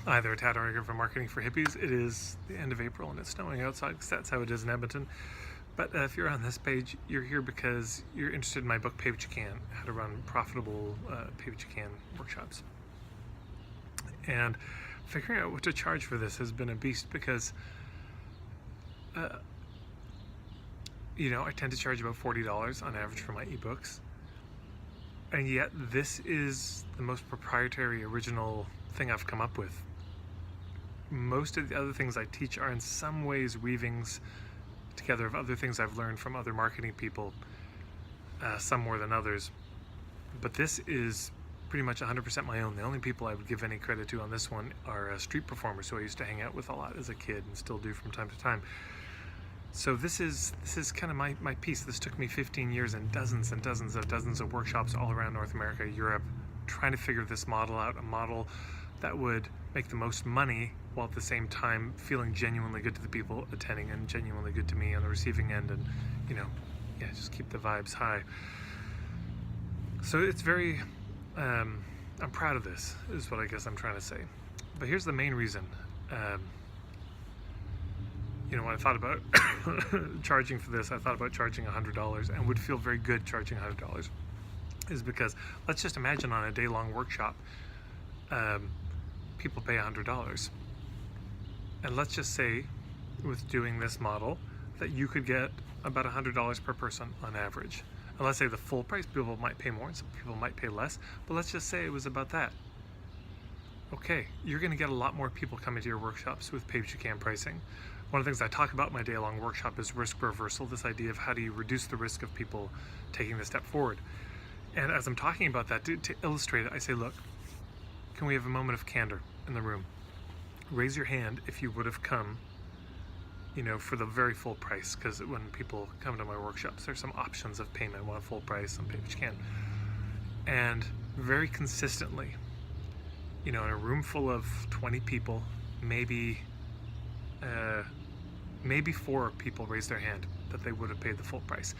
either a tad article for Marketing for Hippies. It is the end of April and it's snowing outside because that's how it is in Edmonton. But if you're on this page, you're here because you're interested in my book, Pay What You Can, How to Run Profitable Pay What You Can workshops. And figuring out what to charge for this has been a beast because, I tend to charge about $40 on average for my ebooks. And yet this is the most proprietary, original thing I've come up with. Most of the other things I teach are in some ways weavings together of other things I've learned from other marketing people, some more than others. But this is pretty much 100% my own. The only people I would give any credit to on this one are street performers who I used to hang out with a lot as a kid and still do from time to time. So this is kind of my piece. This took me 15 years and dozens of workshops all around North America, Europe, trying to figure this model out, a model that would make the most money while at the same time feeling genuinely good to the people attending and genuinely good to me on the receiving end, and just keep the vibes high. So it's very, I'm proud of this, is what I guess I'm trying to say. But here's the main reason. When I thought about charging for this, I thought about charging $100 and would feel very good charging $100, is because let's just imagine on a day-long workshop, people pay $100. And let's just say with doing this model that you could get about $100 per person on average. And let's say the full price, people might pay more and some people might pay less, but let's just say it was about that. Okay, you're gonna get a lot more people coming to your workshops with Pay What You Can pricing. One of the things I talk about in my day-long workshop is risk reversal, this idea of how do you reduce the risk of people taking the step forward. And as I'm talking about that, to illustrate it, I say, look, can we have a moment of candor in the room? Raise your hand if you would have come, for the very full price, because when people come to my workshops, there's some options of payment. One full price, some Pay What You Can. And very consistently, in a room full of 20 people, maybe 4 people raise their hand that they would have paid the full price,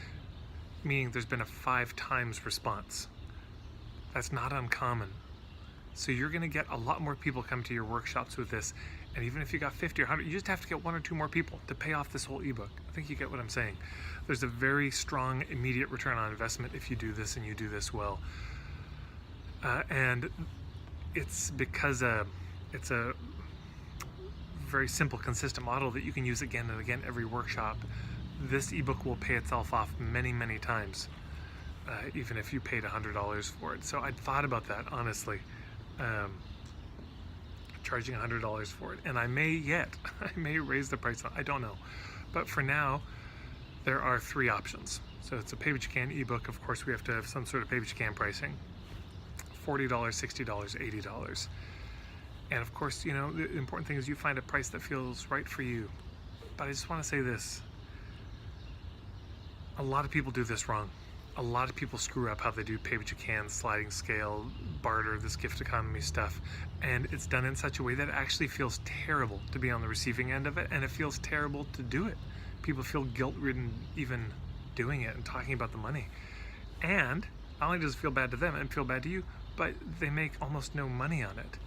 meaning there's been a 5 times response. That's not uncommon. So you're going to get a lot more people come to your workshops with this, and even if you got 50 or 100, you just have to get 1 or 2 more people to pay off this whole ebook. I think you get what I'm saying. There's a very strong immediate return on investment if you do this and you do this well. And it's because it's a very simple, consistent model that you can use again and again every workshop. This ebook will pay itself off many, many times, even if you paid $100 for it. So I thought about that, honestly, charging $100 for it. And I may raise the price, I don't know. But for now, there are 3 options. So it's a Pay What You Can ebook. Of course, we have to have some sort of Pay What You Can pricing. $40, $60, $80. And of course, the important thing is you find a price that feels right for you. But I just want to say this. A lot of people do this wrong. A lot of people screw up how they do Pay What You Can, sliding scale, barter, this gift economy stuff. And it's done in such a way that it actually feels terrible to be on the receiving end of it, and it feels terrible to do it. People feel guilt-ridden even doing it and talking about the money. And not only does it feel bad to them and feel bad to you, but they make almost no money on it.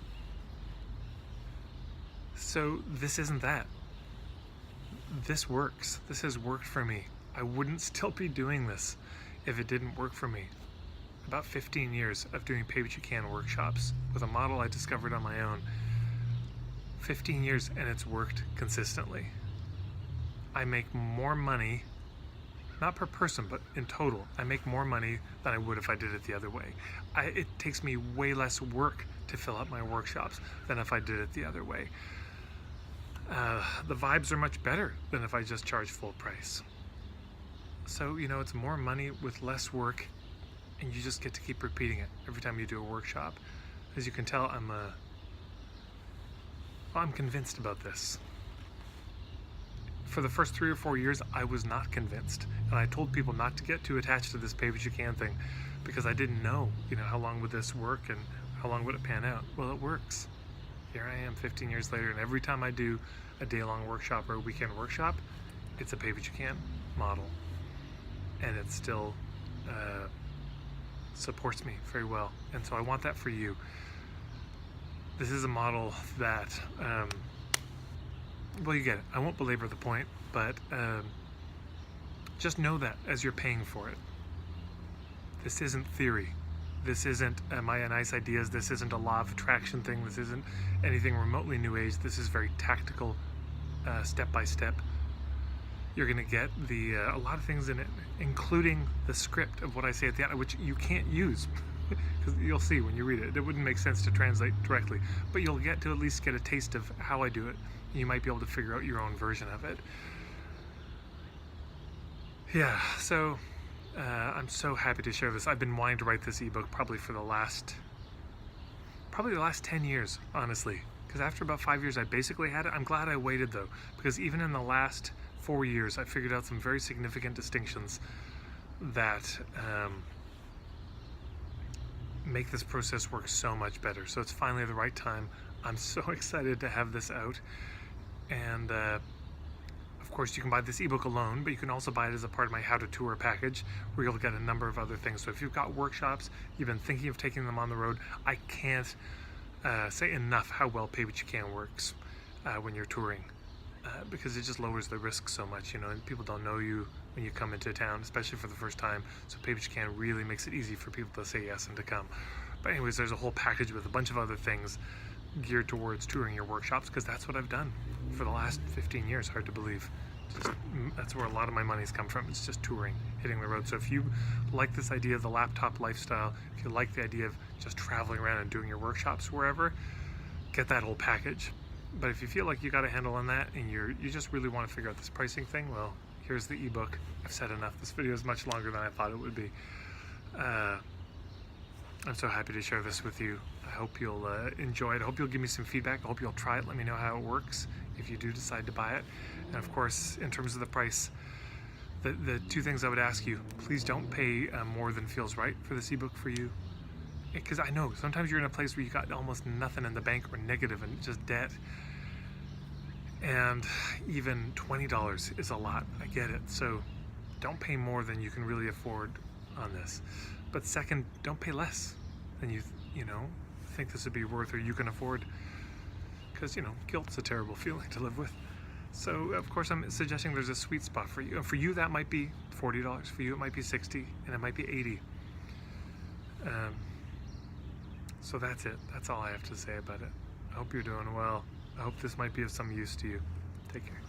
So this isn't that. This works. This has worked for me. I wouldn't still be doing this if it didn't work for me. About 15 years of doing Pay What You Can workshops with a model I discovered on my own. 15 years, and it's worked consistently. I make more money, not per person, but in total, I make more money than I would if I did it the other way. It takes me way less work to fill up my workshops than if I did it the other way. The vibes are much better than if I just charge full price. So, it's more money with less work, and you just get to keep repeating it every time you do a workshop. As you can tell, I'm convinced about this. For the first 3 or 4 years, I was not convinced, and I told people not to get too attached to this Pay What You Can thing because I didn't know, how long would this work and how long would it pan out. Well, it works. Here I am 15 years later, and every time I do a day-long workshop or a weekend workshop, it's a Pay What You Can model, and it still supports me very well. And so I want that for you. This is a model that, well, you get it. I won't belabor the point, but just know that as you're paying for it. This isn't theory. This isn't my nice ideas. This isn't a law of attraction thing. This isn't anything remotely new age. This is very tactical, step by step. You're going to get a lot of things in it, including the script of what I say at the end, which you can't use. Because you'll see when you read it, it wouldn't make sense to translate directly, but you'll get to at least get a taste of how I do it. You might be able to figure out your own version of it. Yeah, so I'm so happy to share this. I've been wanting to write this ebook probably the last 10 years, honestly. Because after about 5 years, I basically had it. I'm glad I waited though, because even in the last 4 years, I figured out some very significant distinctions that make this process work so much better. So it's finally the right time. I'm so excited to have this out. And of course you can buy this ebook alone, but you can also buy it as a part of my How to Tour package, where you'll get a number of other things. So if you've got workshops, you've been thinking of taking them on the road, I can't say enough how well Pay What You Can works when you're touring. Because it just lowers the risk so much, and people don't know you when you come into town, especially for the first time. So Pay What You Can really makes it easy for people to say yes and to come. But anyways, there's a whole package with a bunch of other things geared towards touring your workshops, because that's what I've done for the last 15 years. Hard to believe. That's where a lot of my money's come from. It's just touring, hitting the road. So if you like this idea of the laptop lifestyle, if you like the idea of just traveling around and doing your workshops wherever, get that whole package. But if you feel like you got a handle on that and you just really want to figure out this pricing thing, well, here's the ebook. I've said enough. This video is much longer than I thought it would be. I'm so happy to share this with you. I hope you'll enjoy it. I hope you'll give me some feedback. I hope you'll try it. Let me know how it works if you do decide to buy it. And of course, in terms of the price, the two things I would ask you: please don't pay more than feels right for this ebook for you. Because I know sometimes you're in a place where you got almost nothing in the bank or negative and just debt. And even $20 is a lot. I get it. So don't pay more than you can really afford on this. But second, don't pay less than you think this would be worth or you can afford. Because guilt's a terrible feeling to live with. So of course I'm suggesting there's a sweet spot for you. For you that might be $40. For you it might be $60, and it might be $80. So that's it. That's all I have to say about it. I hope you're doing well. I hope this might be of some use to you. Take care.